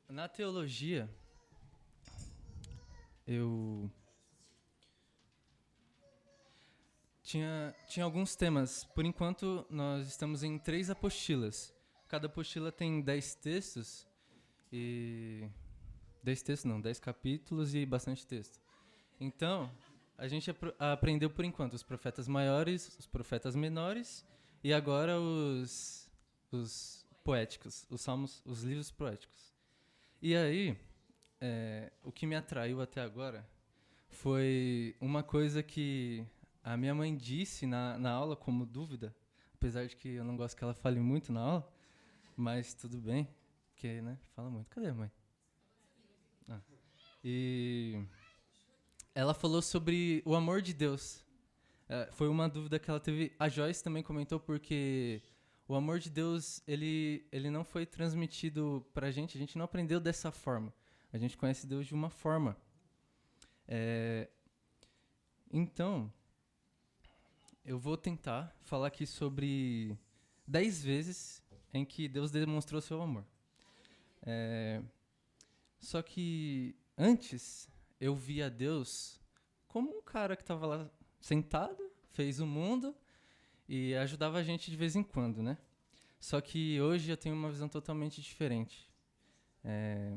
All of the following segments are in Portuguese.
Na teologia, eu tinha alguns temas. Por enquanto, nós estamos em 3 apostilas. Cada apostila tem 10 textos e 10 textos não, 10 capítulos e bastante texto. Então, a gente aprendeu por enquanto os profetas maiores, os profetas menores e agora os poéticos, os salmos, os livros poéticos. E aí, o que me atraiu até agora foi uma coisa que a minha mãe disse na aula como dúvida, apesar de que eu não gosto que ela fale muito na aula, mas tudo bem, porque, né, fala muito. Cadê a mãe? Ah. E ela falou sobre o amor de Deus. Foi uma dúvida que ela teve. A Joyce também comentou porque o amor de Deus, ele não foi transmitido pra gente, a gente não aprendeu dessa forma. A gente conhece Deus de uma forma. É, então, eu vou tentar falar aqui sobre 10 vezes em que Deus demonstrou seu amor. É, só que antes eu via Deus como um cara que estava lá sentado, fez o mundo e ajudava a gente de vez em quando, né? Só que hoje eu tenho uma visão totalmente diferente. É,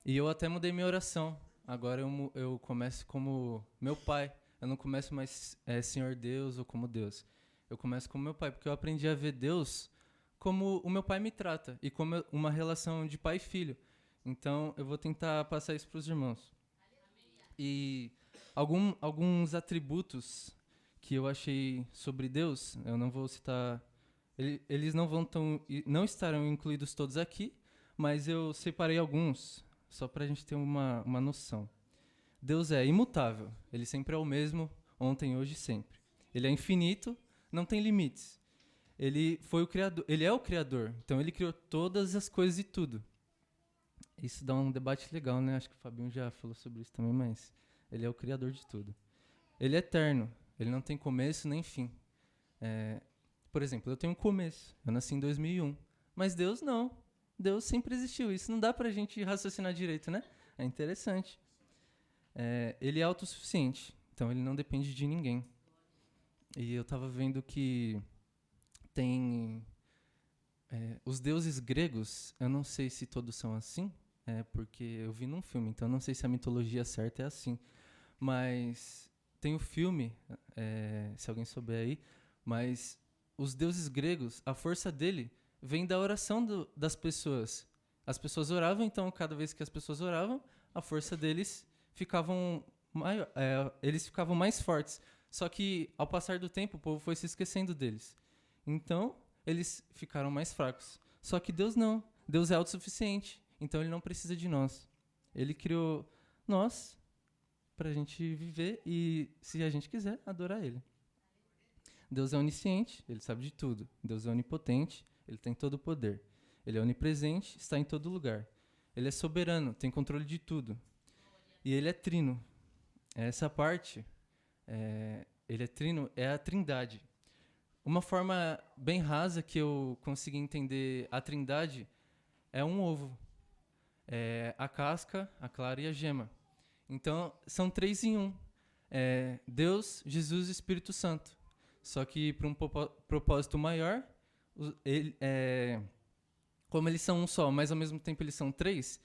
e eu até mudei minha oração. Agora eu começo como meu pai. Eu não começo mais Senhor Deus ou como Deus. Eu começo como meu pai, porque eu aprendi a ver Deus como o meu pai me trata e como uma relação de pai e filho. Então eu vou tentar passar isso para os irmãos. E alguns atributos que eu achei sobre Deus, eu não vou citar, eles não estarão incluídos todos aqui, mas eu separei alguns só para a gente ter uma noção. Deus é imutável, ele sempre é o mesmo, ontem, hoje e sempre. Ele é infinito, não tem limites. Ele foi o criador, ele é o criador, então ele criou todas as coisas e tudo. Isso dá um debate legal, né? Acho que o Fabinho já falou sobre isso também, mas ele é o criador de tudo. Ele é eterno, ele não tem começo nem fim. É, por exemplo, eu tenho um começo, eu nasci em 2001, mas Deus não. Deus sempre existiu, isso não dá pra gente raciocinar direito, né? É interessante. Ele é autossuficiente, então ele não depende de ninguém. E eu tava vendo que tem os deuses gregos, eu não sei se todos são assim, porque eu vi num filme, então eu não sei se a mitologia certa é assim. Mas tem o filme, se alguém souber aí, mas os deuses gregos, a força dele vem da oração das pessoas. As pessoas oravam, então cada vez que as pessoas oravam, a força deles ficavam eles ficavam mais fortes. Só que ao passar do tempo, o povo foi se esquecendo deles. Então, eles ficaram mais fracos. Só que Deus não. Deus é autossuficiente. Então ele não precisa de nós. Ele criou nós pra gente viver e, se a gente quiser, adorar ele. Deus é onisciente, ele sabe de tudo. Deus é onipotente, ele tem todo o poder. Ele é onipresente, está em todo lugar. Ele é soberano, tem controle de tudo. E ele é trino. Essa parte, ele é trino, é a trindade. Uma forma bem rasa que eu consegui entender a trindade é um ovo. É a casca, a clara e a gema. Então, são 3 em 1. Deus, Jesus e Espírito Santo. Só que para um propósito maior, como eles são um só, mas ao mesmo tempo eles são 3,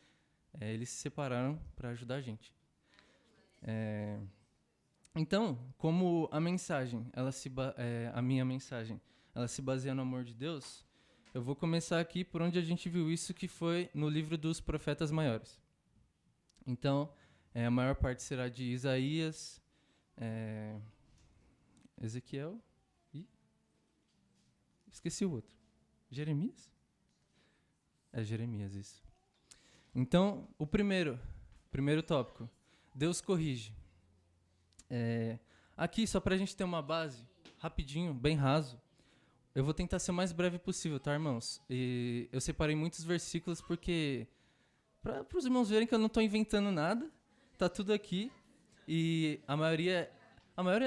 eles se separaram para ajudar a gente. Então, como a mensagem, a minha mensagem, ela se baseia no amor de Deus, eu vou começar aqui por onde a gente viu isso, que foi no livro dos profetas maiores. Então, a maior parte será de Isaías, Ezequiel e... esqueci o outro. Jeremias? É Jeremias, isso. Então, o primeiro tópico. Deus corrige. Aqui, só pra gente ter uma base, rapidinho, bem raso, eu vou tentar ser o mais breve possível, tá, irmãos? E eu separei muitos versículos porque... para os irmãos verem que eu não estou inventando nada, tá tudo aqui. E a maioria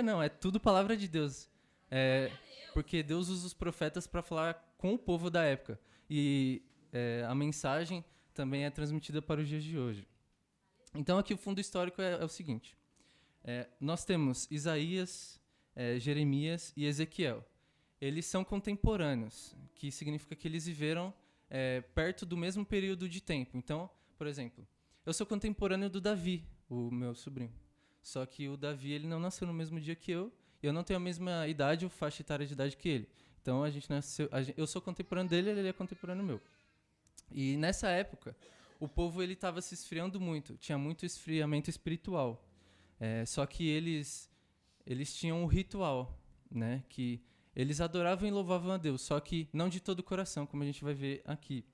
não, é tudo palavra de Deus. Porque Deus usa os profetas para falar com o povo da época. E a mensagem também é transmitida para os dias de hoje. Então, aqui o fundo histórico é o seguinte. Nós temos Isaías, Jeremias e Ezequiel. Eles são contemporâneos, que significa que eles viveram perto do mesmo período de tempo. Então, por exemplo, eu sou contemporâneo do Davi, o meu sobrinho. Só que o Davi ele não nasceu no mesmo dia que eu não tenho a mesma idade ou faixa etária de idade que ele. Então, eu sou contemporâneo dele, ele é contemporâneo meu. E nessa época, o povo estava se esfriando muito, tinha muito esfriamento espiritual. Só que eles tinham um ritual, né, que eles adoravam e louvavam a Deus, só que não de todo o coração, como a gente vai ver aqui.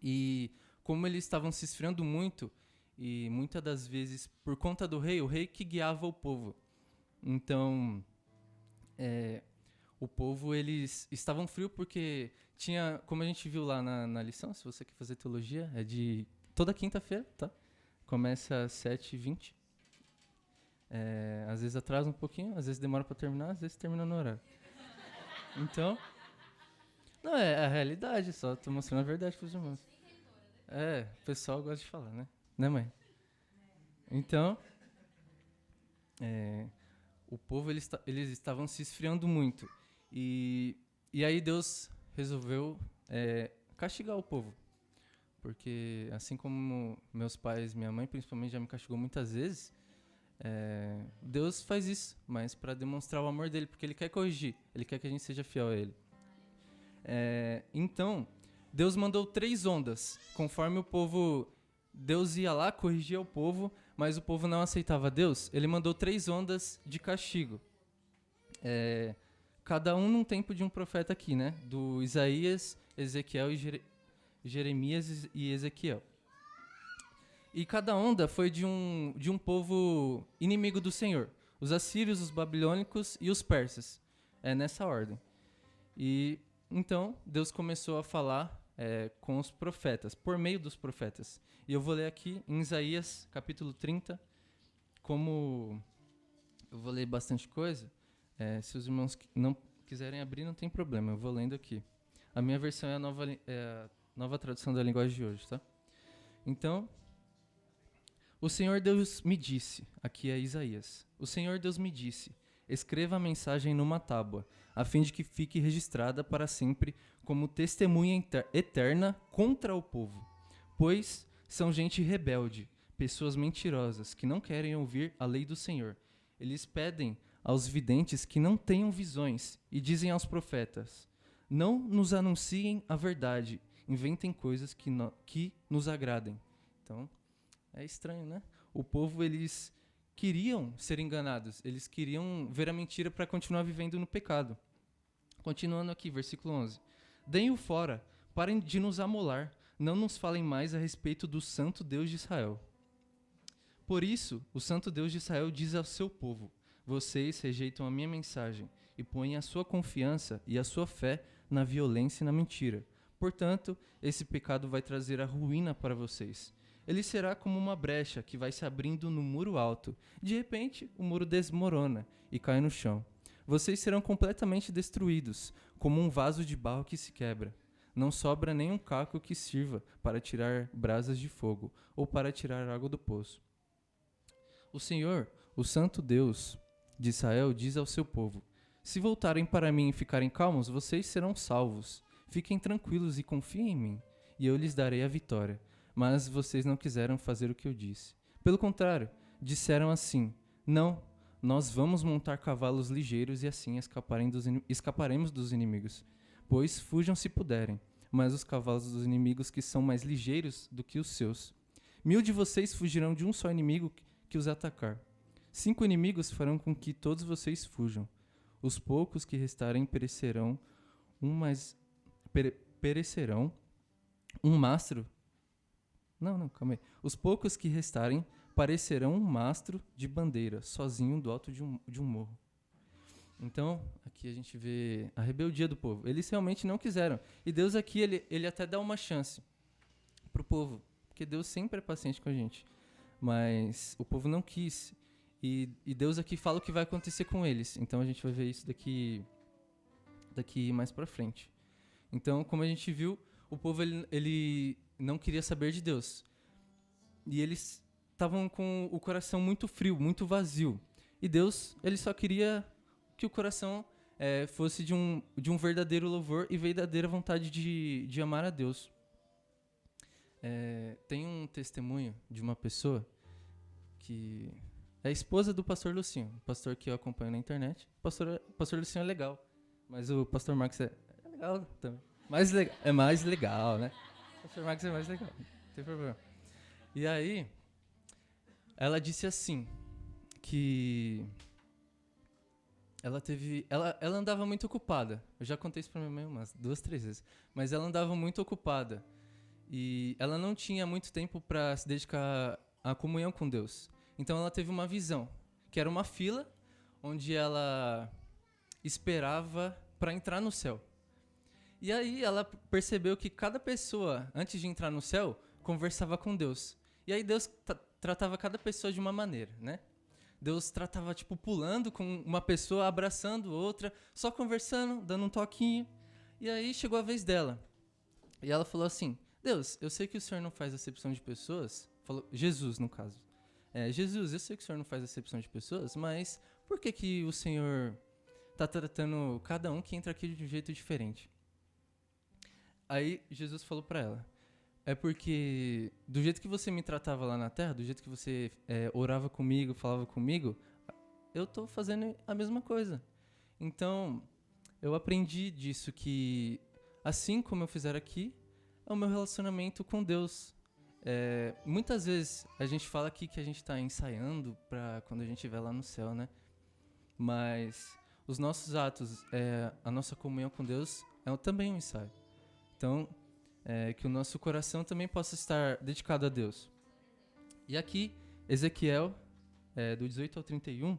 E como eles estavam se esfriando muito, e muitas das vezes por conta do rei, o rei que guiava o povo. Então, o povo, eles estavam frios porque tinha, como a gente viu lá na lição, se você quer fazer teologia, é de toda quinta-feira, tá? Começa às 7h20. Às vezes atrasa um pouquinho, às vezes demora para terminar, às vezes termina no horário. Então, não, é a realidade, só tô mostrando a verdade pros irmãos. O pessoal gosta de falar, né? Né, mãe? Então, o povo, eles estavam se esfriando muito. E aí Deus resolveu castigar o povo. Porque, assim como meus pais, minha mãe, principalmente, já me castigou muitas vezes, Deus faz isso, mas para demonstrar o amor dele, porque ele quer corrigir, ele quer que a gente seja fiel a ele. Então, Deus mandou 3 ondas, conforme o povo, Deus ia lá, corrigia o povo, mas o povo não aceitava Deus, ele mandou 3 ondas de castigo. Cada um num tempo de um profeta aqui, né? Do Isaías, Ezequiel e Jeremias e Ezequiel. E cada onda foi de um povo inimigo do Senhor. Os assírios, os babilônicos e os persas. Nessa ordem. E então Deus começou a falar com os profetas, por meio dos profetas. E eu vou ler aqui em Isaías, capítulo 30. Como eu vou ler bastante coisa, se os irmãos não quiserem abrir, não tem problema, eu vou lendo aqui. A minha versão é a nova tradução da linguagem de hoje, tá? Então, o Senhor Deus me disse, aqui é Isaías, o Senhor Deus me disse, escreva a mensagem numa tábua, a fim de que fique registrada para sempre como testemunha eterna contra o povo, pois são gente rebelde, pessoas mentirosas, que não querem ouvir a lei do Senhor. Eles pedem aos videntes que não tenham visões e dizem aos profetas, não nos anunciem a verdade, inventem coisas que nos agradem. Então, é estranho, né? O povo, eles queriam ser enganados, eles queriam ver a mentira para continuar vivendo no pecado. Continuando aqui, versículo 11. Deem-o fora, parem de nos amolar, não nos falem mais a respeito do santo Deus de Israel. Por isso, o santo Deus de Israel diz ao seu povo, vocês rejeitam a minha mensagem e põem a sua confiança e a sua fé na violência e na mentira. Portanto, esse pecado vai trazer a ruína para vocês. Ele será como uma brecha que vai se abrindo no muro alto. De repente, o muro desmorona e cai no chão. Vocês serão completamente destruídos, como um vaso de barro que se quebra. Não sobra nem um caco que sirva para tirar brasas de fogo ou para tirar água do poço. O Senhor, o Santo Deus de Israel, diz ao seu povo, se voltarem para mim e ficarem calmos, vocês serão salvos. Fiquem tranquilos e confiem em mim, e eu lhes darei a vitória. Mas vocês não quiseram fazer o que eu disse. Pelo contrário, disseram assim, não, nós vamos montar cavalos ligeiros e assim escaparemos dos inimigos. Pois fujam se puderem, mas os cavalos dos inimigos que são mais ligeiros do que os seus. 1000 de vocês fugirão de um só inimigo que os atacar. 5 inimigos farão com que todos vocês fujam. Os poucos que restarem perecerão um mastro. Calma aí. Os poucos que restarem parecerão um mastro de bandeira, sozinho do alto de um morro. Então, aqui a gente vê a rebeldia do povo. Eles realmente não quiseram. E Deus aqui, ele até dá uma chance pro povo. Porque Deus sempre é paciente com a gente. Mas o povo não quis. E Deus aqui fala o que vai acontecer com eles. Então a gente vai ver isso daqui mais pra frente. Então, como a gente viu, o povo ele não queria saber de Deus. E eles estavam com o coração muito frio, muito vazio. E Deus, ele só queria que o coração fosse de um verdadeiro louvor e verdadeira vontade de amar a Deus. Tem um testemunho de uma pessoa que é a esposa do pastor Lucinho, o pastor que eu acompanho na internet. O pastor Lucinho é legal, mas o pastor Marcos é legal também. É mais legal, né? O pastor Marcos é mais legal, não tem problema. E aí, ela disse assim, que ela andava muito ocupada. Eu já contei isso pra minha mãe umas 2, 3 vezes. Mas ela andava muito ocupada. E ela não tinha muito tempo para se dedicar à comunhão com Deus. Então ela teve uma visão, que era uma fila onde ela esperava para entrar no céu. E aí ela percebeu que cada pessoa, antes de entrar no céu, conversava com Deus. E aí Deus tratava cada pessoa de uma maneira, né? Deus tratava, tipo, pulando com uma pessoa, abraçando outra, só conversando, dando um toquinho. E aí chegou a vez dela. E ela falou assim, Deus, eu sei que o Senhor não faz acepção de pessoas. Falou, Jesus, no caso. Jesus, eu sei que o Senhor não faz acepção de pessoas, mas por que o Senhor está tratando cada um que entra aqui de um jeito diferente? Aí Jesus falou para ela, é porque do jeito que você me tratava lá na terra, do jeito que você orava comigo, falava comigo, eu tô fazendo a mesma coisa. Então, eu aprendi disso que, assim como eu fizer aqui, é o meu relacionamento com Deus. Muitas vezes a gente fala aqui que a gente está ensaiando para quando a gente estiver lá no céu, né? Mas os nossos atos, a nossa comunhão com Deus é também um ensaio. Então, que o nosso coração também possa estar dedicado a Deus. E aqui, Ezequiel, do 18 ao 31,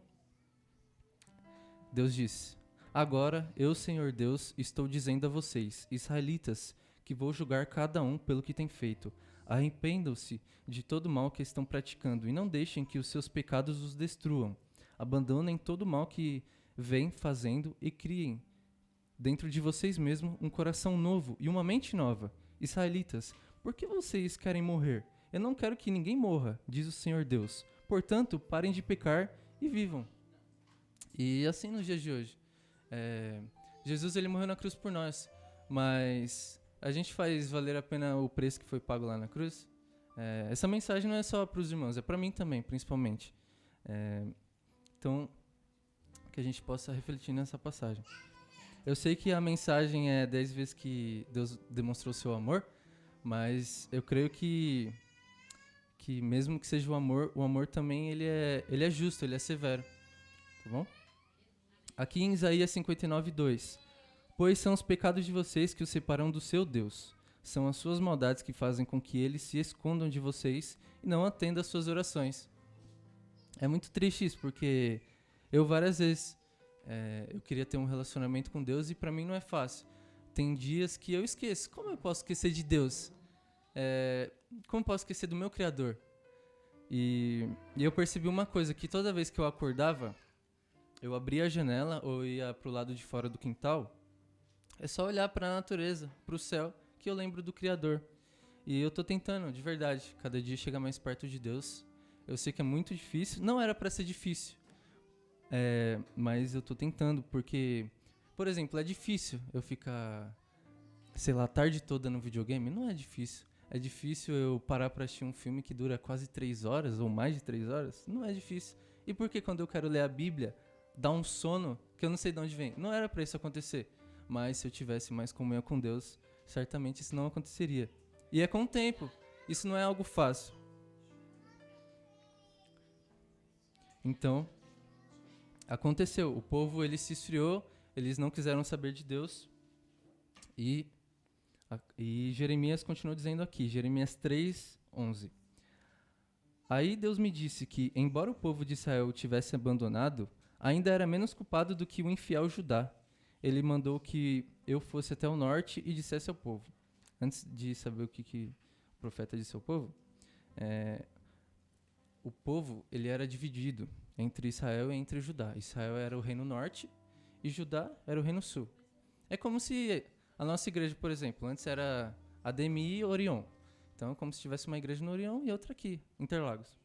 Deus diz, agora eu, Senhor Deus, estou dizendo a vocês, israelitas, que vou julgar cada um pelo que tem feito. Arrependam-se de todo o mal que estão praticando e não deixem que os seus pecados os destruam. Abandonem todo o mal que vêm fazendo e criem dentro de vocês mesmos um coração novo e uma mente nova. Israelitas, por que vocês querem morrer? Eu não quero que ninguém morra, diz o Senhor Deus. Portanto, parem de pecar e vivam. E assim nos dias de hoje. Jesus ele morreu na cruz por nós, mas a gente faz valer a pena o preço que foi pago lá na cruz? Essa mensagem não é só para os irmãos, é para mim também, principalmente. Então, que a gente possa refletir nessa passagem. Eu sei que a mensagem é 10 vezes que Deus demonstrou seu amor, mas eu creio que mesmo que seja o amor também ele é justo, ele é severo. Tá bom? Aqui em Isaías 59:2. Pois são os pecados de vocês que os separam do seu Deus. São as suas maldades que fazem com que eles se escondam de vocês e não atendam às suas orações. É muito triste isso, porque eu várias vezes eu queria ter um relacionamento com Deus e pra mim não é fácil. Tem dias que eu esqueço. Como eu posso esquecer de Deus? Como eu posso esquecer do meu Criador? E eu percebi uma coisa, que toda vez que eu acordava, eu abria a janela ou ia pro lado de fora do quintal, é só olhar pra natureza, pro céu, que eu lembro do Criador. E eu tô tentando, de verdade, cada dia chegar mais perto de Deus. Eu sei que é muito difícil, não era pra ser difícil, mas eu tô tentando, porque, por exemplo, é difícil eu ficar, sei lá, a tarde toda no videogame, não é difícil. É difícil eu parar pra assistir um filme que dura quase 3 horas, ou mais de 3 horas? Não é difícil. E por que quando eu quero ler a Bíblia, dá um sono que eu não sei de onde vem? Não era pra isso acontecer. Mas se eu tivesse mais comunhão com Deus, certamente isso não aconteceria. E é com o tempo. Isso não é algo fácil. Então, aconteceu. O povo, ele se esfriou, eles não quiseram saber de Deus. E Jeremias continua dizendo aqui, Jeremias 3:11. Aí Deus me disse que, embora o povo de Israel o tivesse abandonado, ainda era menos culpado do que o infiel Judá. Ele mandou que eu fosse até o norte e dissesse ao povo. Antes de saber o que o profeta disse ao povo, o povo ele era dividido entre Israel e entre Judá. Israel era o reino norte e Judá era o reino sul. É como se a nossa igreja, por exemplo, antes era ADMI e Orion. Então, é como se tivesse uma igreja no Orião e outra aqui, Interlagos.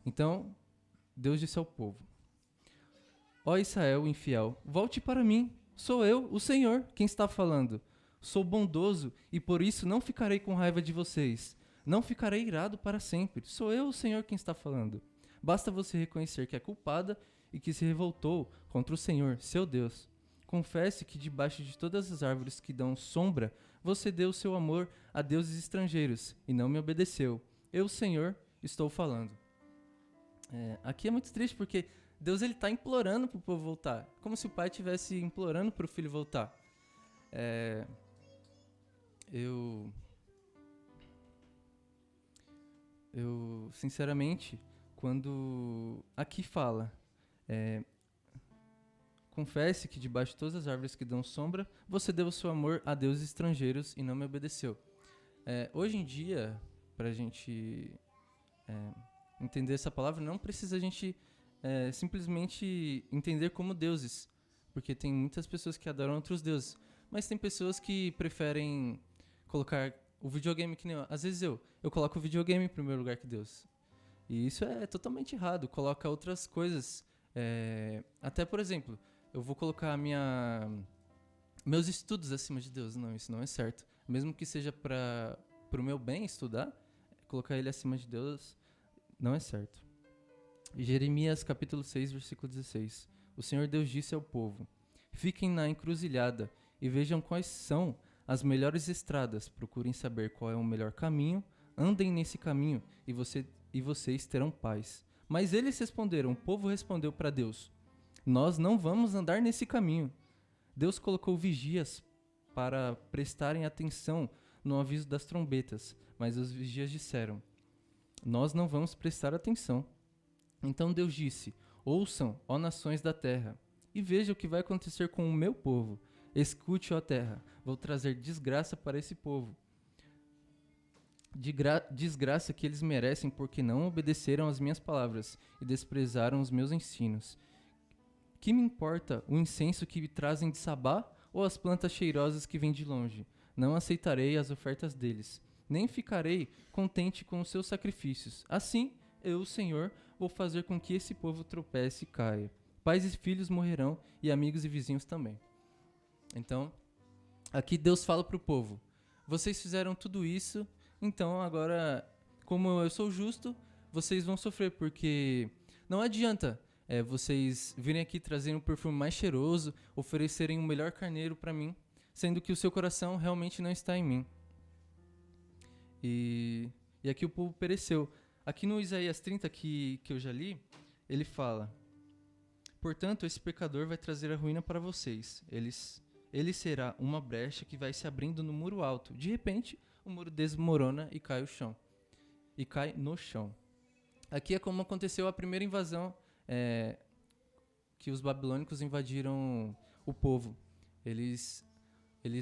Então, Deus disse ao povo: Ó Israel infiel, volte para mim. Sou eu, o Senhor, quem está falando. Sou bondoso e por isso não ficarei com raiva de vocês. Não ficarei irado para sempre. Sou eu, o Senhor, quem está falando. Basta você reconhecer que é culpada e que se revoltou contra o Senhor, seu Deus. Confesse que debaixo de todas as árvores que dão sombra, você deu seu amor a deuses estrangeiros e não me obedeceu. Eu, Senhor, estou falando. Aqui é muito triste porque Deus ele está implorando para o povo voltar, como se o pai estivesse implorando para o filho voltar. Eu sinceramente, quando aqui fala, confesse que debaixo de todas as árvores que dão sombra, você deu o seu amor a deuses estrangeiros e não me obedeceu. Hoje em dia, para a gente entender essa palavra, não precisa a gente simplesmente entender como deuses, porque tem muitas pessoas que adoram outros deuses, mas tem pessoas que preferem colocar o videogame, que nem eu. Às vezes eu coloco o videogame em primeiro lugar que Deus. E isso é totalmente errado. Coloca outras coisas. Até, por exemplo, eu vou colocar meus estudos acima de Deus. Não, isso não é certo. Mesmo que seja para o meu bem estudar, colocar ele acima de Deus não é certo. Jeremias capítulo 6, versículo 16. O Senhor Deus disse ao povo: Fiquem na encruzilhada e vejam quais são as melhores estradas. Procurem saber qual é o melhor caminho. Andem nesse caminho e vocês terão paz. Mas eles responderam, o povo respondeu para Deus: Nós não vamos andar nesse caminho. Deus colocou vigias para prestarem atenção no aviso das trombetas, mas os vigias disseram: Nós não vamos prestar atenção. Então Deus disse: Ouçam, ó nações da terra, e vejam o que vai acontecer com o meu povo. Escute, ó terra, vou trazer desgraça para esse povo. Desgraça que eles merecem porque não obedeceram às minhas palavras e desprezaram os meus ensinos. Que me importa o incenso que trazem de Sabá ou as plantas cheirosas que vêm de longe? Não aceitarei as ofertas deles, nem ficarei contente com os seus sacrifícios. Assim, eu, o Senhor, vou fazer com que esse povo tropece e caia. Pais e filhos morrerão e amigos e vizinhos também. Então, aqui Deus fala para o povo: vocês fizeram tudo isso, então agora, como eu sou justo, vocês vão sofrer, porque não adianta vocês virem aqui trazerem um perfume mais cheiroso, oferecerem o melhor carneiro para mim, sendo que o seu coração realmente não está em mim. E aqui o povo pereceu. Aqui no Isaías 30, que eu já li, ele fala: Portanto, esse pecador vai trazer a ruína para vocês. Ele será uma brecha que vai se abrindo no muro alto. De repente, o muro desmorona e cai no chão. Aqui é como aconteceu a primeira invasão, que os babilônicos invadiram o povo. Eles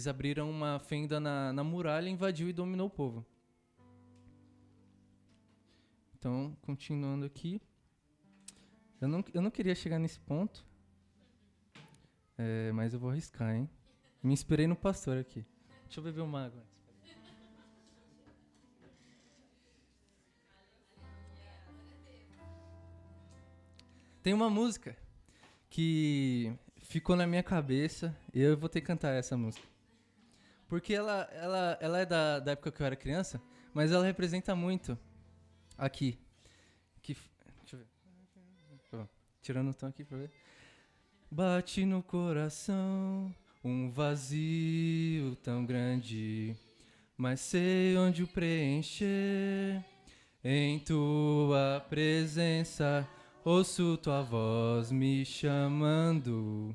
abriram uma fenda na muralha, invadiu e dominou o povo. Então, continuando aqui. Eu não queria chegar nesse ponto, mas eu vou arriscar, hein? Me inspirei no pastor aqui. Deixa eu beber uma água antes. Tem uma música que ficou na minha cabeça e eu vou ter que cantar essa música. Porque ela é da época que eu era criança, mas ela representa muito aqui. Deixa eu ver. Tirando o tom aqui pra ver. Bate no coração um vazio tão grande, mas sei onde o preencher. Em tua presença ouço tua voz me chamando.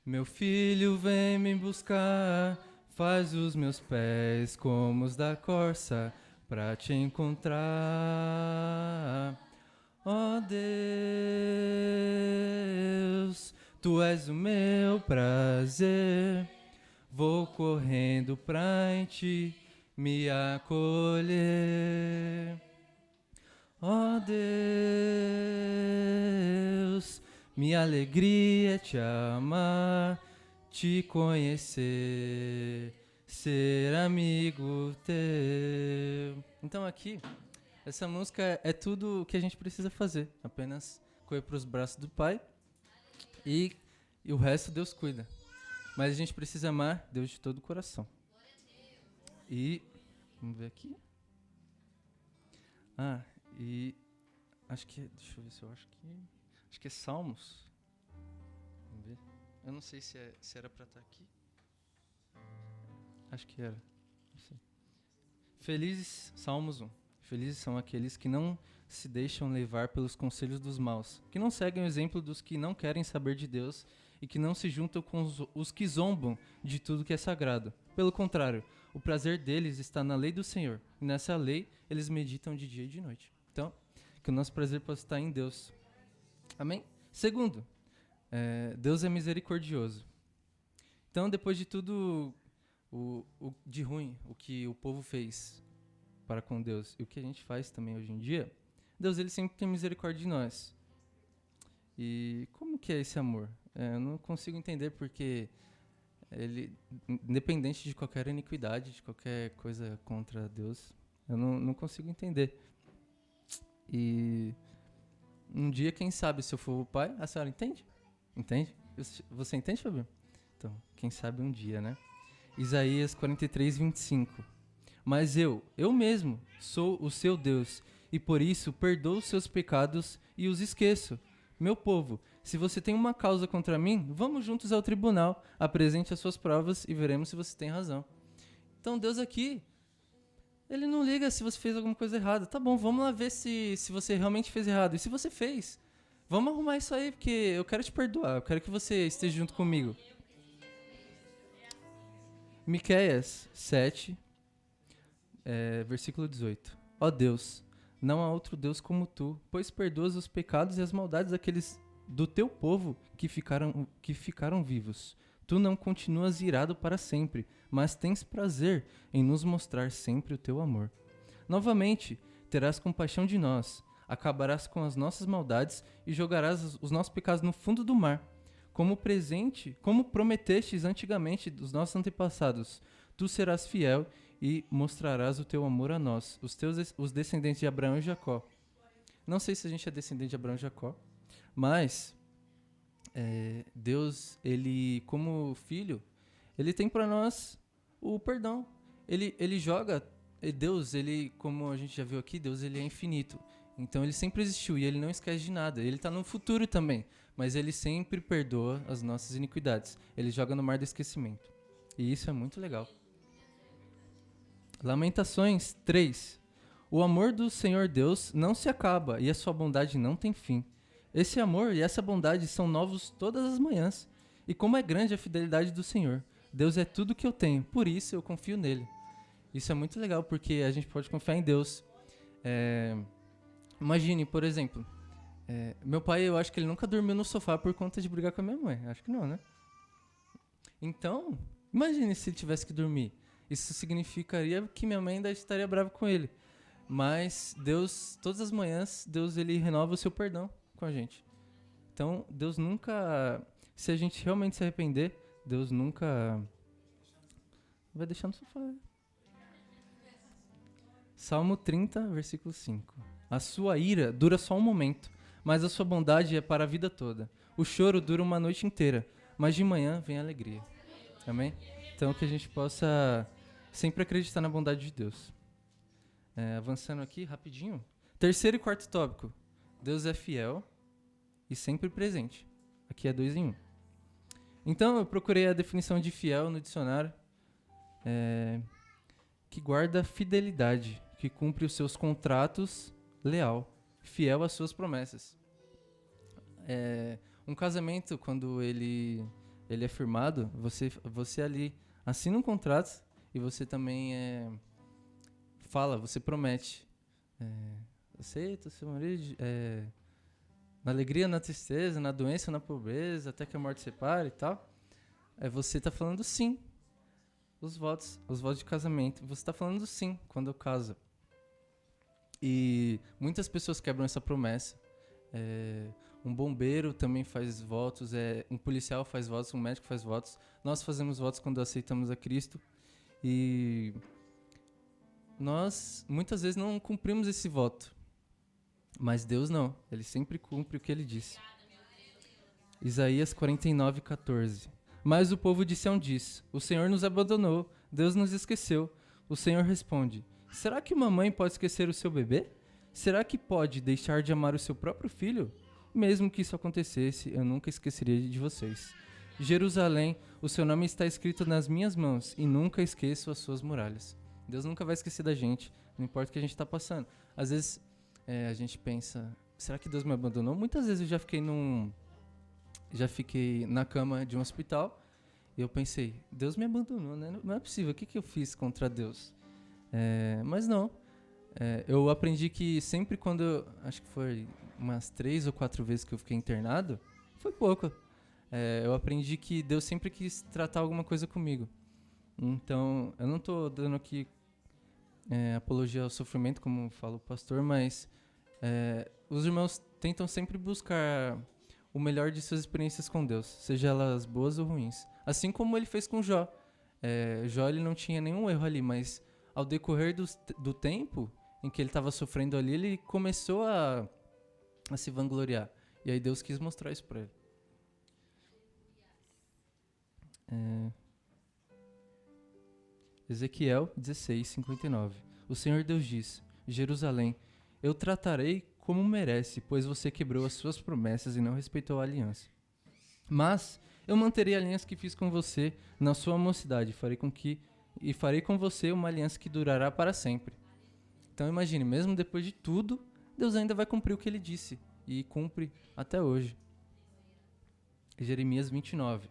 Meu filho, vem me buscar, faz os meus pés como os da corça pra te encontrar. Ó Deus, tu és o meu prazer, vou correndo pra em ti me acolher. Ó Deus, minha alegria é te amar, te conhecer, ser amigo teu. Então aqui, essa música é tudo o que a gente precisa fazer. Apenas correr para os braços do Pai e o resto Deus cuida. Mas a gente precisa amar Deus de todo o coração. E, vamos ver aqui. E acho que, deixa eu ver se eu acho que é Salmos. Vamos ver. Eu não sei se era pra estar aqui. Acho que era. Não sei. Felizes, Salmos 1. Felizes são aqueles que não se deixam levar pelos conselhos dos maus, que não seguem o exemplo dos que não querem saber de Deus e que não se juntam com os que zombam de tudo que é sagrado. Pelo contrário, o prazer deles está na lei do Senhor, e nessa lei eles meditam de dia e de noite. Então, que o nosso prazer possa estar em Deus. Amém? Segundo, Deus é misericordioso. Então, depois de tudo o de ruim, o que o povo fez para com Deus e o que a gente faz também hoje em dia, Deus ele sempre tem misericórdia de nós. E como que é esse amor? Eu não consigo entender porque ele, independente de qualquer iniquidade, de qualquer coisa contra Deus, eu não consigo entender. E um dia, quem sabe, se eu for o pai, a senhora entende? Entende? Você entende, Fabio? Então, quem sabe um dia, né? Isaías 43, 25. Mas eu mesmo, sou o seu Deus, e por isso perdoo os seus pecados e os esqueço. Meu povo, se você tem uma causa contra mim, vamos juntos ao tribunal, apresente as suas provas e veremos se você tem razão. Então Deus aqui, ele não liga se você fez alguma coisa errada. Tá bom, vamos lá ver se você realmente fez errado. E se você fez, vamos arrumar isso aí, porque eu quero te perdoar, eu quero que você esteja junto comigo. Miqueias 7, versículo 18. Ó Deus, não há outro Deus como tu, pois perdoas os pecados e as maldades daqueles do teu povo que ficaram vivos. Tu não continuas irado para sempre, mas tens prazer em nos mostrar sempre o teu amor. Novamente, terás compaixão de nós, acabarás com as nossas maldades e jogarás os nossos pecados no fundo do mar. Como prometestes antigamente dos nossos antepassados, tu serás fiel e mostrarás o teu amor a nós, os descendentes de Abraão e Jacó. Não sei se a gente é descendente de Abraão e Jacó, mas Deus, ele como filho, ele tem para nós o perdão. Ele joga, Deus, ele, como a gente já viu aqui, Deus ele é infinito. Então ele sempre existiu e ele não esquece de nada. Ele está no futuro também, mas ele sempre perdoa as nossas iniquidades. Ele joga no mar do esquecimento. E isso é muito legal. Lamentações 3. O amor do Senhor Deus não se acaba e a sua bondade não tem fim. Esse amor e essa bondade são novos todas as manhãs. E como é grande a fidelidade do Senhor. Deus é tudo que eu tenho, por isso eu confio nele. Isso é muito legal, porque a gente pode confiar em Deus. Imagine, por exemplo, meu pai, eu acho que ele nunca dormiu no sofá por conta de brigar com a minha mãe. Acho que não, né? Então, imagine se ele tivesse que dormir. Isso significaria que minha mãe ainda estaria brava com ele. Mas Deus, todas as manhãs, Deus ele renova o seu perdão com a gente. Então, Deus nunca, se a gente realmente se arrepender, Deus nunca vai deixar no sofá. Salmo 30, versículo 5. A sua ira dura só um momento, mas a sua bondade é para a vida toda. O choro dura uma noite inteira, mas de manhã vem a alegria. Amém? Então, que a gente possa sempre acreditar na bondade de Deus. Avançando aqui, rapidinho. Terceiro e quarto tópico. Deus é fiel e sempre presente. Aqui é 2 em 1. Então, eu procurei a definição de fiel no dicionário. Que guarda fidelidade, que cumpre os seus contratos, leal, fiel às suas promessas. Um casamento, quando ele é firmado, você ali assina um contrato e você também fala, você promete. Aceita o seu marido na alegria, na tristeza, na doença, na pobreza, até que a morte separe e tal. Você está falando sim. Os votos de casamento. Você está falando sim quando casa. E muitas pessoas quebram essa promessa. Um bombeiro também faz votos, um policial faz votos, um médico faz votos. Nós fazemos votos quando aceitamos a Cristo. E nós, muitas vezes, não cumprimos esse voto. Mas Deus não. Ele sempre cumpre o que ele disse. Isaías 49:14. Mas o povo de Sião diz: o Senhor nos abandonou, Deus nos esqueceu. O Senhor responde: será que uma mãe pode esquecer o seu bebê? Será que pode deixar de amar o seu próprio filho? Mesmo que isso acontecesse, eu nunca esqueceria de vocês. Jerusalém, o seu nome está escrito nas minhas mãos e nunca esqueço as suas muralhas. Deus nunca vai esquecer da gente, não importa o que a gente está passando. Às vezes a gente pensa, será que Deus me abandonou? Muitas vezes eu já fiquei na cama de um hospital e eu pensei, Deus me abandonou, né? Não é possível, o que eu fiz contra Deus? Mas não. Eu aprendi que sempre quando, acho que foi umas 3 ou 4 vezes que eu fiquei internado, foi pouco. Eu aprendi que Deus sempre quis tratar alguma coisa comigo. Então, eu não estou dando aqui apologia ao sofrimento, como fala o pastor, mas os irmãos tentam sempre buscar o melhor de suas experiências com Deus, seja elas boas ou ruins. Assim como ele fez com Jó. Jó ele não tinha nenhum erro ali, mas ao decorrer do tempo em que ele estava sofrendo ali, ele começou a se vangloriar. E aí Deus quis mostrar isso para ele. Ezequiel 16:59. O Senhor Deus diz: Jerusalém, eu tratarei como merece, pois você quebrou as suas promessas e não respeitou a aliança. Mas eu manterei a aliança que fiz com você na sua mocidade, farei com você uma aliança que durará para sempre. Então imagine, mesmo depois de tudo, Deus ainda vai cumprir o que ele disse, e cumpre até hoje. Jeremias 29,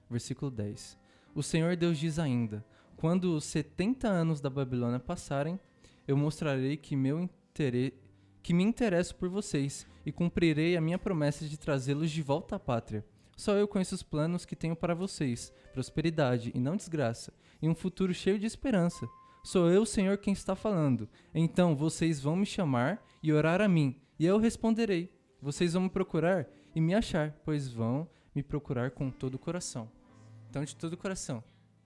versículo 10. O Senhor Deus diz ainda: quando os 70 anos da Babilônia passarem, eu mostrarei que me interesso por vocês e cumprirei a minha promessa de trazê-los de volta à pátria. Só eu conheço os planos que tenho para vocês, prosperidade e não desgraça, e um futuro cheio de esperança. Sou eu, Senhor, quem está falando. Então vocês vão me chamar e orar a mim, e eu responderei. Vocês vão me procurar e me achar, pois vão me procurar com todo o coração. Então, de todo o coração,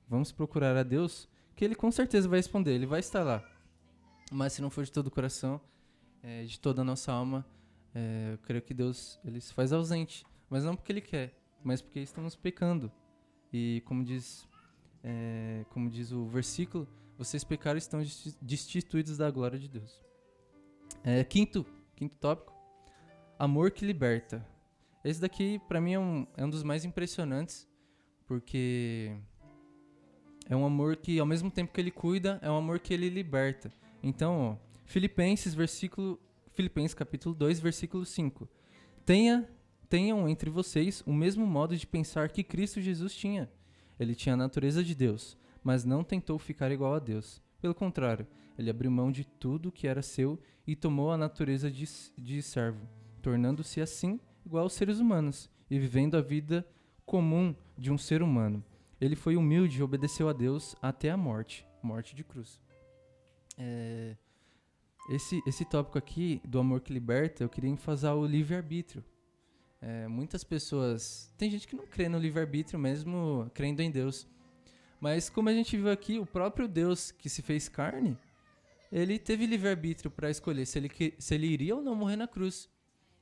vamos procurar a Deus, que Ele com certeza vai responder, Ele vai estar lá. Mas se não for de todo o coração, de toda a nossa alma, eu creio que Deus ele se faz ausente. Mas não porque Ele quer, mas porque estamos pecando. E como diz o versículo, vocês pecaram e estão destituídos da glória de Deus. Quinto tópico, amor que liberta. Esse daqui, para mim, é um dos mais impressionantes, porque é um amor que, ao mesmo tempo que ele cuida, é um amor que ele liberta. Então, Filipenses capítulo 2, versículo 5. Tenham entre vocês o mesmo modo de pensar que Cristo Jesus tinha. Ele tinha a natureza de Deus, mas não tentou ficar igual a Deus. Pelo contrário, ele abriu mão de tudo que era seu e tomou a natureza de servo, tornando-se assim igual aos seres humanos e vivendo a vida comum de um ser humano. Ele foi humilde e obedeceu a Deus até a morte de cruz. Esse tópico aqui do amor que liberta, eu queria enfatizar o livre-arbítrio. Muitas pessoas... Tem gente que não crê no livre-arbítrio mesmo crendo em Deus. Mas como a gente viu aqui, o próprio Deus que se fez carne, ele teve livre-arbítrio para escolher se ele iria ou não morrer na cruz.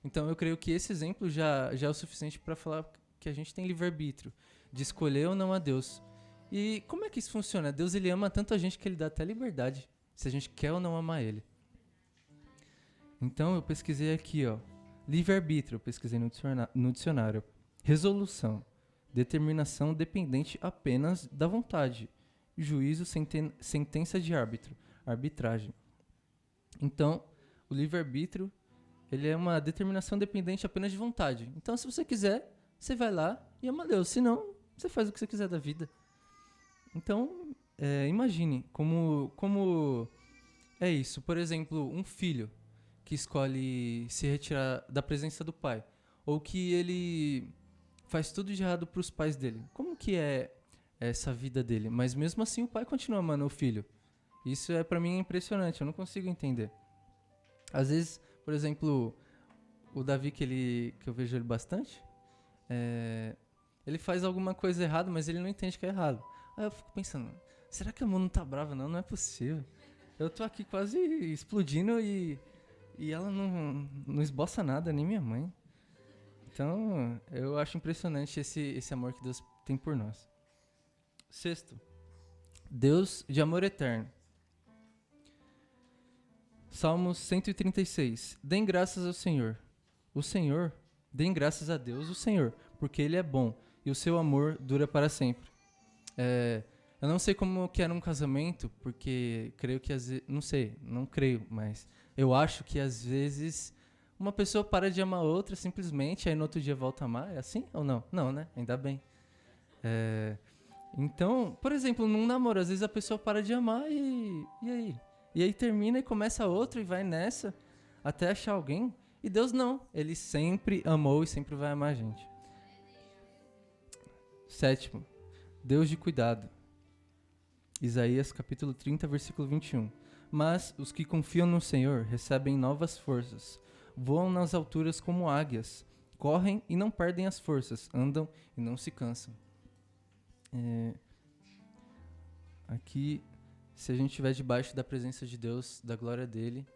Então eu creio que esse exemplo já é o suficiente para falar que a gente tem livre-arbítrio de escolher ou não a Deus. E como é que isso funciona? Deus ele ama tanto a gente que ele dá até liberdade, se a gente quer ou não amar ele. Então eu pesquisei aqui, livre-arbítrio, eu pesquisei no dicionário. Resolução, determinação dependente apenas da vontade. Juízo, sentença de árbitro, arbitragem. Então, o livre-arbítrio, ele é uma determinação dependente apenas de vontade. Então, se você quiser, você vai lá e ama Deus. Se não, você faz o que você quiser da vida. Então, imagine como é isso. Por exemplo, um filho que escolhe se retirar da presença do pai, ou que ele faz tudo de errado para os pais dele. Como que é essa vida dele? Mas mesmo assim o pai continua amando o filho. Isso para mim é impressionante, eu não consigo entender. Às vezes, por exemplo, o Davi que eu vejo ele bastante, ele faz alguma coisa errada, mas ele não entende que é errado. Aí eu fico pensando, será que a Amor não tá brava? Não, não é possível. Eu tô aqui quase explodindo e ela não esboça nada, nem minha mãe. Então, eu acho impressionante esse amor que Deus tem por nós. Sexto, Deus de amor eterno. Salmos 136. Deem graças ao Senhor. O Senhor, deem graças a Deus, o Senhor, porque Ele é bom e o seu amor dura para sempre. Eu não sei como que era um casamento, porque creio que às vezes, não sei, não creio, mas eu acho que às vezes uma pessoa para de amar a outra simplesmente, aí no outro dia volta a amar, é assim ou não? Não, né? Ainda bem. Então, por exemplo, num namoro, às vezes a pessoa para de amar e aí? E aí termina e começa outro e vai nessa até achar alguém. E Deus não, Ele sempre amou e sempre vai amar a gente. Sétimo, Deus de cuidado. Isaías capítulo 30, versículo 21. Mas os que confiam no Senhor recebem novas forças, voam nas alturas como águias, correm e não perdem as forças, andam e não se cansam. Aqui, se a gente estiver debaixo da presença de Deus, da glória dele,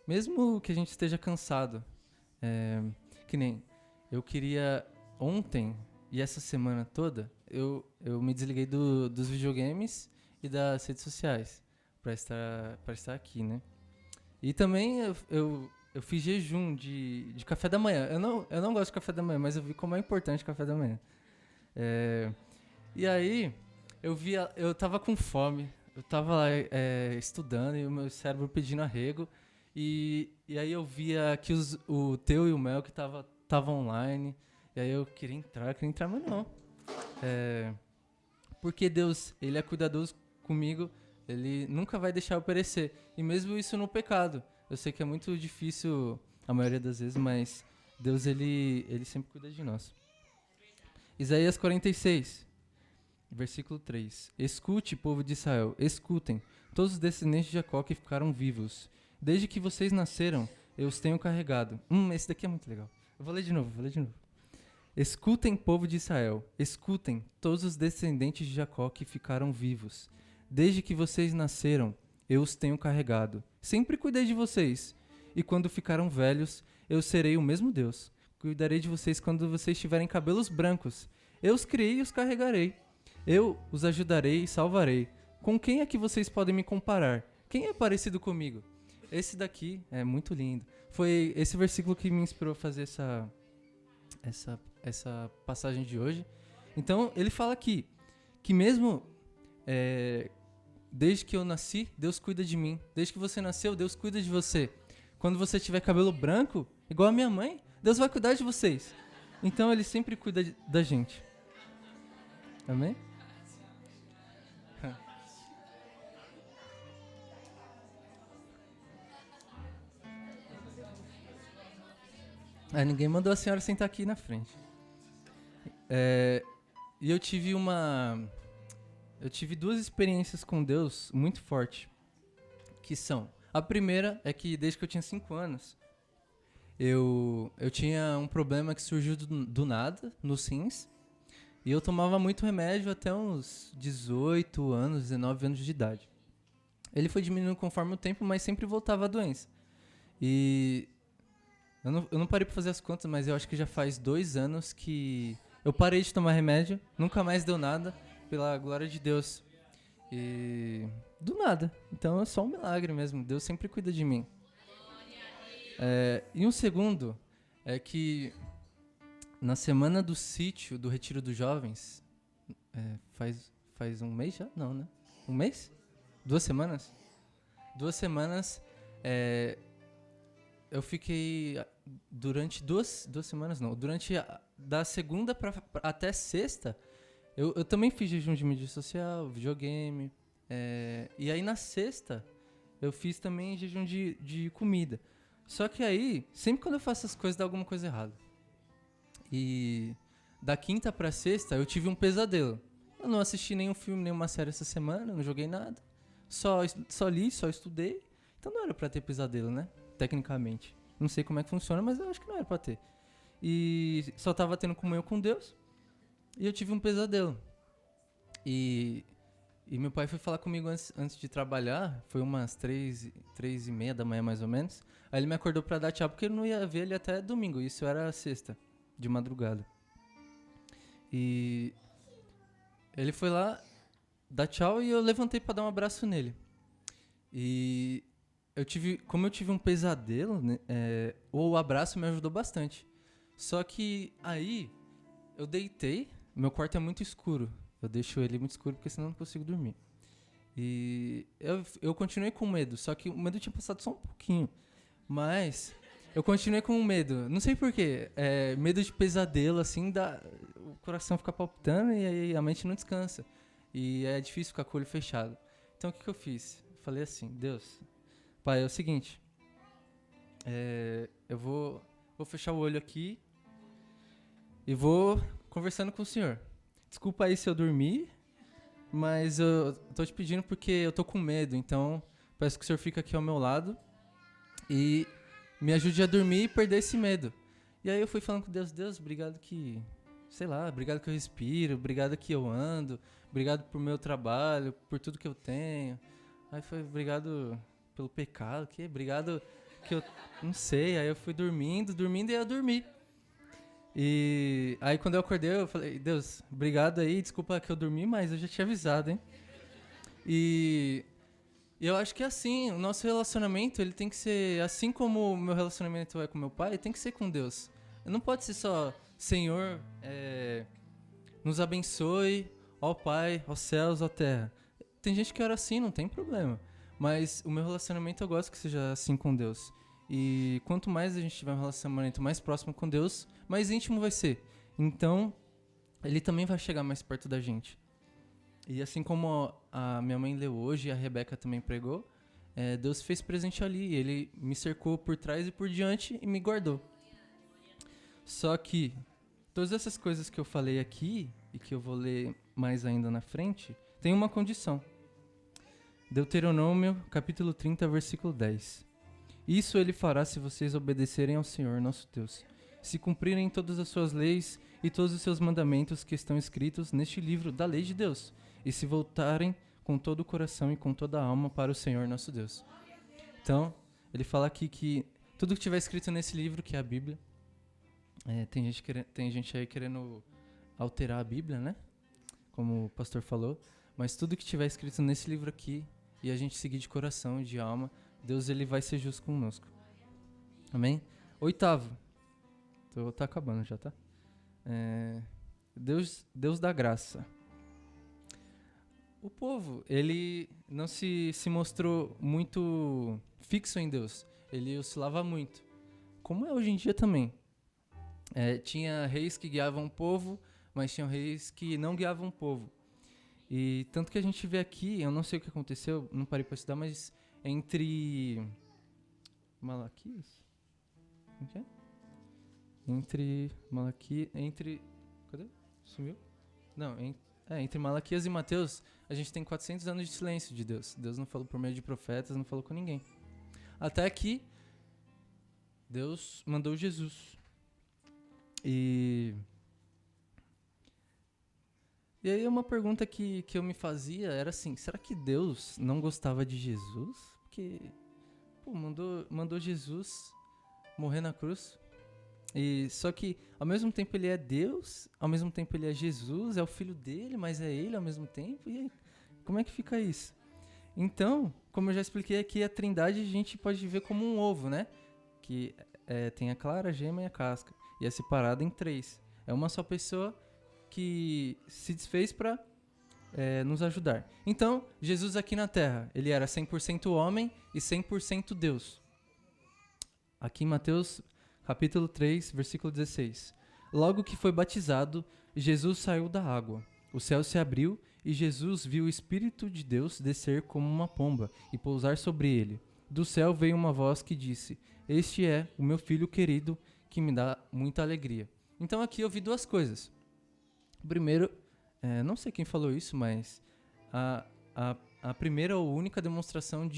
mesmo que a gente esteja cansado, que nem eu queria ontem e essa semana toda, eu me desliguei dos videogames e das redes sociais para estar aqui, né? E também eu fiz jejum de café da manhã. Eu não gosto de café da manhã, mas eu vi como é importante o café da manhã. E aí eu tava com fome, eu tava lá estudando e o meu cérebro pedindo arrego. E aí eu via que o Teu e o Mel que tava online. E aí eu queria entrar, mas não. Porque Deus, Ele é cuidadoso comigo, Ele nunca vai deixar eu perecer. E mesmo isso no pecado. Eu sei que é muito difícil a maioria das vezes, mas Deus, Ele sempre cuida de nós. Isaías 46, versículo 3. Escute, povo de Israel, escutem, todos os descendentes de Jacó que ficaram vivos. Desde que vocês nasceram, eu os tenho carregado. Esse daqui é muito legal. Eu vou ler de novo. Escutem, povo de Israel, escutem, todos os descendentes de Jacó que ficaram vivos. Desde que vocês nasceram, eu os tenho carregado. Sempre cuidei de vocês. E quando ficaram velhos, eu serei o mesmo Deus. Cuidarei de vocês quando vocês tiverem cabelos brancos. Eu os criei e os carregarei. Eu os ajudarei e salvarei. Com quem é que vocês podem me comparar? Quem é parecido comigo? Esse daqui é muito lindo. Foi esse versículo que me inspirou a fazer essa passagem de hoje. Então, ele fala aqui que mesmo desde que eu nasci, Deus cuida de mim. Desde que você nasceu, Deus cuida de você. Quando você tiver cabelo branco, igual a minha mãe, Deus vai cuidar de vocês. Então, Ele sempre cuida da gente. Amém? Ninguém mandou a senhora sentar aqui na frente. E eu tive duas experiências com Deus muito fortes. Que são, a primeira é que desde que eu tinha 5 anos, eu tinha um problema que surgiu do nada, nos rins. E eu tomava muito remédio até uns 18 anos, 19 anos de idade. Ele foi diminuindo conforme o tempo, mas sempre voltava a doença. E eu não parei pra fazer as contas, mas eu acho que já faz 2 anos que eu parei de tomar remédio, nunca mais deu nada, pela glória de Deus. E do nada. Então é só um milagre mesmo, Deus sempre cuida de mim. E um segundo é que na semana do sítio, do Retiro dos Jovens, faz um mês já? Não, né? Um mês? 2 semanas? 2 semanas, eu fiquei durante duas semanas, não, da segunda até sexta, eu também fiz jejum de mídia social, videogame, e aí na sexta eu fiz também jejum de comida. Só que aí, sempre quando eu faço essas coisas, dá alguma coisa errada. E da quinta pra sexta, eu tive um pesadelo. Eu não assisti nenhum filme, nenhuma série essa semana, não joguei nada. Só li, só estudei. Então não era pra ter pesadelo, né? Tecnicamente. Não sei como é que funciona, mas eu acho que não era pra ter. E só tava tendo comunhão com Deus. E eu tive um pesadelo. E E meu pai foi falar comigo antes de trabalhar, foi umas 3h30 da manhã mais ou menos. Aí ele me acordou pra dar tchau, porque eu não ia ver ele até domingo, isso era sexta, de madrugada. E ele foi lá dar tchau e eu levantei pra dar um abraço nele. E como eu tive um pesadelo, né, o abraço me ajudou bastante. Só que aí eu deitei, meu quarto é muito escuro. Eu deixo ele muito escuro porque senão eu não consigo dormir. E eu continuei com medo, só que o medo tinha passado só um pouquinho. Mas eu continuei com medo, não sei porquê. Medo de pesadelo, assim, o coração fica palpitando e aí a mente não descansa. E é difícil ficar com o olho fechado. Então o que eu fiz? Eu falei assim, Deus, Pai, é o seguinte, eu vou fechar o olho aqui e vou conversando com o Senhor. Desculpa aí se eu dormir, mas eu tô te pedindo porque eu tô com medo, então peço que o Senhor fique aqui ao meu lado e me ajude a dormir e perder esse medo. E aí eu fui falando com Deus, obrigado que, sei lá, obrigado que eu respiro, obrigado que eu ando, obrigado por meu trabalho, por tudo que eu tenho. Aí foi obrigado pelo pecado, obrigado que eu não sei. Aí eu fui dormindo e eu dormi. E aí quando eu acordei eu falei, Deus, obrigado aí, desculpa que eu dormi, mas eu já tinha avisado, hein? E eu acho que é assim, o nosso relacionamento, ele tem que ser, assim como o meu relacionamento é com meu pai, tem que ser com Deus. Não pode ser só, Senhor, nos abençoe, ó Pai, ó céus, ó terra. Tem gente que ora assim, não tem problema. Mas o meu relacionamento eu gosto que seja assim com Deus. E quanto mais a gente tiver um relacionamento mais próximo com Deus, mais íntimo vai ser. Então, ele também vai chegar mais perto da gente. E assim como a minha mãe leu hoje e a Rebeca também pregou, Deus fez presente ali. Ele me cercou por trás e por diante e me guardou. Só que todas essas coisas que eu falei aqui e que eu vou ler mais ainda na frente, tem uma condição. Deuteronômio, capítulo 30, versículo 10. Isso ele fará se vocês obedecerem ao Senhor, nosso Deus, se cumprirem todas as suas leis e todos os seus mandamentos que estão escritos neste livro da lei de Deus, e se voltarem com todo o coração e com toda a alma para o Senhor, nosso Deus. Então, ele fala aqui que tudo que tiver escrito nesse livro, que é a Bíblia, tem gente aí querendo alterar a Bíblia, né? Como o pastor falou, mas tudo que tiver escrito nesse livro aqui, e a gente seguir de coração e de alma, Deus ele vai ser justo conosco. Amém? 8º. Tá acabando já, tá? Deus da graça. O povo, ele não se mostrou muito fixo em Deus. Ele oscilava muito. Como é hoje em dia também. Tinha reis que guiavam o povo, mas tinham reis que não guiavam o povo. E tanto que a gente vê aqui, eu não sei o que aconteceu, não parei para estudar, mas entre Malaquias? O que é? Cadê? Sumiu? Não, entre Malaquias e Mateus, a gente tem 400 anos de silêncio de Deus. Deus não falou por meio de profetas, não falou com ninguém. Até que Deus mandou Jesus. E aí uma pergunta que eu me fazia era assim, será que Deus não gostava de Jesus? Porque, mandou Jesus morrer na cruz. E só que ao mesmo tempo ele é Deus, ao mesmo tempo ele é Jesus, é o filho dele, mas é ele ao mesmo tempo. E aí, como é que fica isso? Então, como eu já expliquei aqui, a Trindade a gente pode ver como um ovo, né? Que tem a clara, a gema e a casca. E é separado em 3. É uma só pessoa que se desfez para nos ajudar. Então, Jesus aqui na Terra, ele era 100% homem e 100% Deus. Aqui em Mateus, capítulo 3, versículo 16. Logo que foi batizado, Jesus saiu da água. O céu se abriu e Jesus viu o Espírito de Deus descer como uma pomba e pousar sobre ele. Do céu veio uma voz que disse: Este é o meu filho querido, que me dá muita alegria. Então aqui eu vi 2 coisas. Primeiro, não sei quem falou isso, mas a primeira ou única demonstração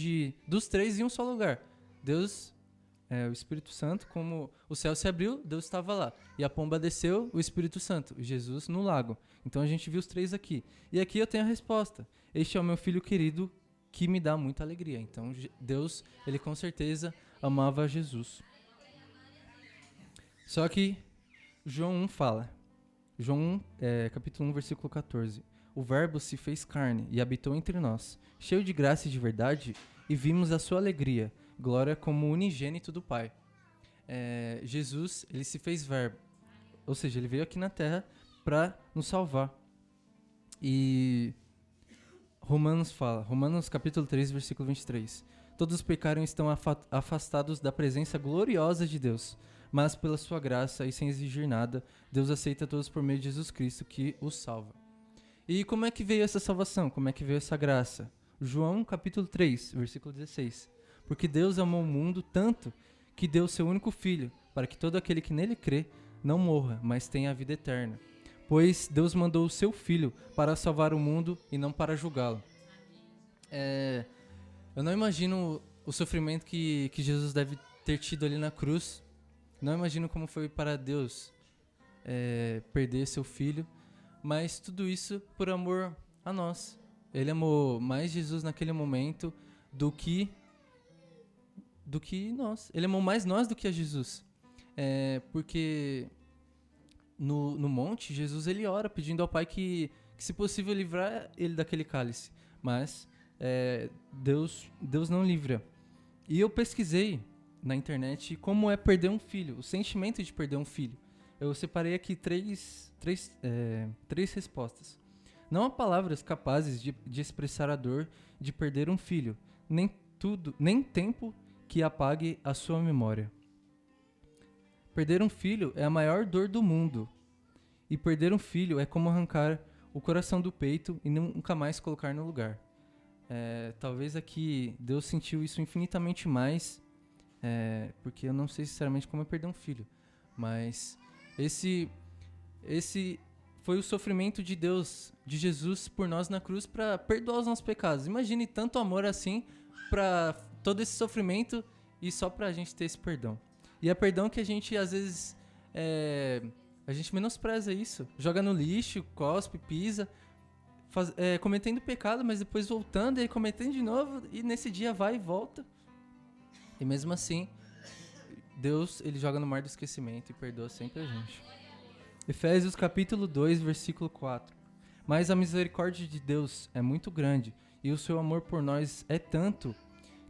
dos 3 em um só lugar. Deus o Espírito Santo, como o céu se abriu, Deus estava lá. E a pomba desceu, o Espírito Santo, Jesus no lago. Então a gente viu os três aqui. E aqui eu tenho a resposta. Este é o meu filho querido que me dá muita alegria. Então Deus, ele com certeza amava Jesus. Só que João 1 fala, João 1, capítulo 1, versículo 14. O verbo se fez carne e habitou entre nós, cheio de graça e de verdade, e vimos a sua alegria, glória como unigênito do Pai. Jesus, ele se fez verbo, ou seja, ele veio aqui na terra para nos salvar. E Romanos capítulo 3, versículo 23. Todos pecaram e estão afastados da presença gloriosa de Deus, mas pela sua graça e sem exigir nada, Deus aceita todos por meio de Jesus Cristo, que os salva. E como é que veio essa salvação? Como é que veio essa graça? João capítulo 3, versículo 16. Porque Deus amou o mundo tanto que deu seu único filho, para que todo aquele que nele crê não morra, mas tenha a vida eterna. Pois Deus mandou o seu filho para salvar o mundo e não para julgá-lo. Eu não imagino o sofrimento que Jesus deve ter tido ali na cruz. Não imagino como foi para Deus perder seu filho. Mas tudo isso por amor a nós. Ele amou mais Jesus naquele momento do que nós. Ele amou mais nós do que a Jesus. Porque no monte, Jesus ele ora pedindo ao Pai que se possível, livrar ele daquele cálice. Mas Deus não livra. E eu pesquisei na internet como é perder um filho, o sentimento de perder um filho. Eu separei aqui três respostas. Não há palavras capazes de expressar a dor de perder um filho, nem tempo que apague a sua memória. Perder um filho é a maior dor do mundo. E perder um filho é como arrancar o coração do peito e nunca mais colocar no lugar. Talvez aqui Deus sentiu isso infinitamente mais, porque eu não sei sinceramente como é perder um filho. Mas esse foi o sofrimento de Deus, de Jesus por nós na cruz para perdoar os nossos pecados. Imagine tanto amor assim para todo esse sofrimento e só pra gente ter esse perdão. E é perdão que a gente às vezes a gente menospreza isso, joga no lixo, cospe, pisa, cometendo pecado, mas depois voltando e cometendo de novo, e nesse dia vai e volta. E mesmo assim, Deus ele joga no mar do esquecimento e perdoa sempre a gente. Efésios capítulo 2, versículo 4. Mas a misericórdia de Deus é muito grande, e o seu amor por nós é tanto,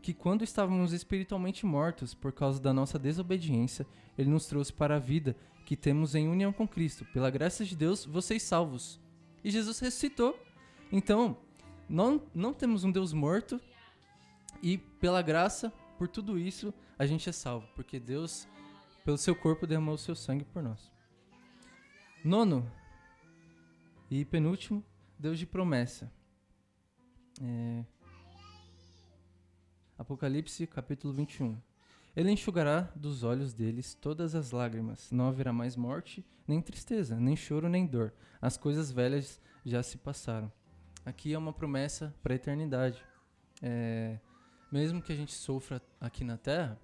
que quando estávamos espiritualmente mortos por causa da nossa desobediência, ele nos trouxe para a vida que temos em união com Cristo. Pela graça de Deus, vocês salvos. E Jesus ressuscitou. Então, não temos um Deus morto, e pela graça, por tudo isso, a gente é salvo, porque Deus, pelo seu corpo, derramou o seu sangue por nós. Nono e penúltimo, Deus de promessa. Apocalipse capítulo 21. Ele enxugará dos olhos deles todas as lágrimas. Não haverá mais morte, nem tristeza, nem choro, nem dor. As coisas velhas já se passaram. Aqui é uma promessa para a eternidade. Mesmo que a gente sofra aqui na terra,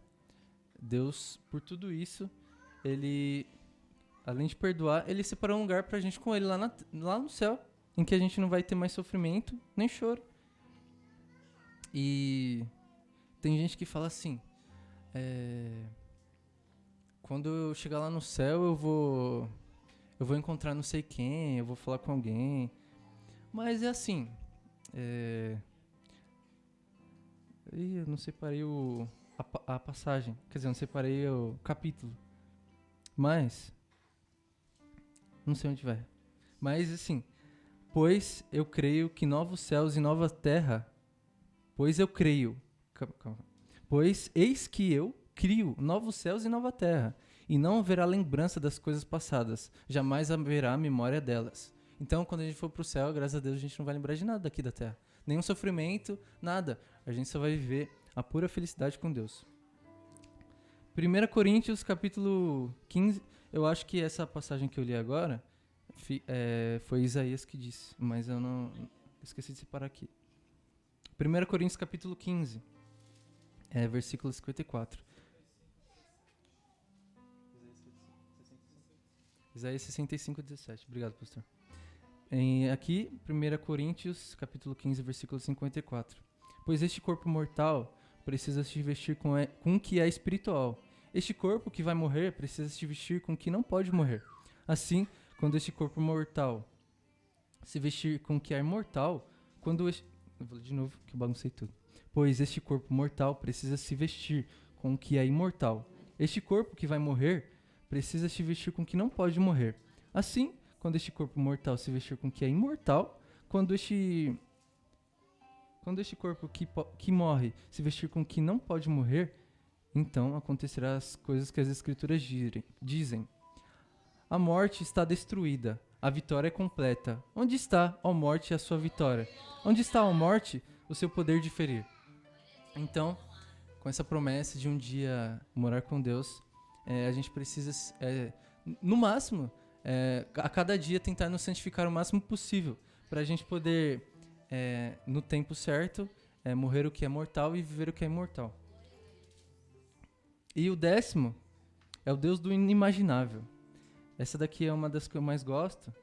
Deus, por tudo isso, ele, além de perdoar, ele separou um lugar pra gente com ele lá no céu, em que a gente não vai ter mais sofrimento, nem choro. E tem gente que fala assim, quando eu chegar lá no céu, eu vou encontrar não sei quem, eu vou falar com alguém. Mas é assim, eu não separei a passagem, quer dizer, eu não separei o capítulo. Mas não sei onde vai. Mas assim, pois eu creio que novos céus e nova terra, pois eis que eu crio novos céus e nova terra, e não haverá lembrança das coisas passadas, jamais haverá memória delas. Então, quando a gente for pro céu, graças a Deus, a gente não vai lembrar de nada daqui da terra. Nenhum sofrimento, nada. A gente só vai viver a pura felicidade com Deus. 1 Coríntios, capítulo 15. Eu acho que essa passagem que eu li agora foi Isaías que disse, mas eu não esqueci de separar aqui. 1 Coríntios, capítulo 15, versículo 54. Isaías 65:17. Obrigado, pastor. Aqui, 1 Coríntios, capítulo 15, versículo 54. Pois este corpo mortal precisa se vestir com o que é espiritual. Este corpo que vai morrer precisa se vestir com o que não pode morrer. Assim, quando este corpo mortal se vestir com o que é imortal, eu vou de novo que eu baguncei tudo. Pois este corpo mortal precisa se vestir com o que é imortal. Este corpo que vai morrer precisa se vestir com o que não pode morrer. Assim, quando este corpo mortal se vestir com o que é imortal, quando este corpo que morre se vestir com o que não pode morrer, então acontecerá as coisas que as Escrituras dizem. A morte está destruída, a vitória é completa. Onde está, ó morte, a sua vitória? Onde está, ó morte, o seu poder de ferir? Então, com essa promessa de um dia morar com Deus, a gente precisa, no máximo, a cada dia tentar nos santificar o máximo possível, para a gente poder, no tempo certo, morrer o que é mortal e viver o que é imortal. E o 10º é o Deus do inimaginável. Essa daqui é uma das que eu mais gosto,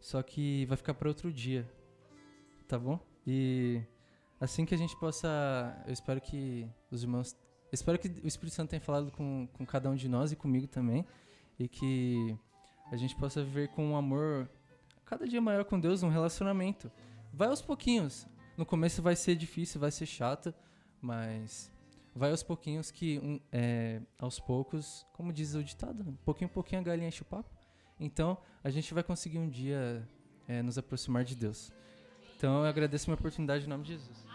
só que vai ficar para outro dia, tá bom? E assim que a gente possa, eu espero que os irmãos, espero que o Espírito Santo tenha falado com cada um de nós e comigo também, e que a gente possa viver com um amor cada dia maior com Deus, um relacionamento. Vai aos pouquinhos. No começo vai ser difícil, vai ser chato, mas vai aos pouquinhos que, aos poucos, como diz o ditado, pouquinho em pouquinho a galinha enche o papo. Então, a gente vai conseguir um dia nos aproximar de Deus. Então, eu agradeço a minha oportunidade em nome de Jesus.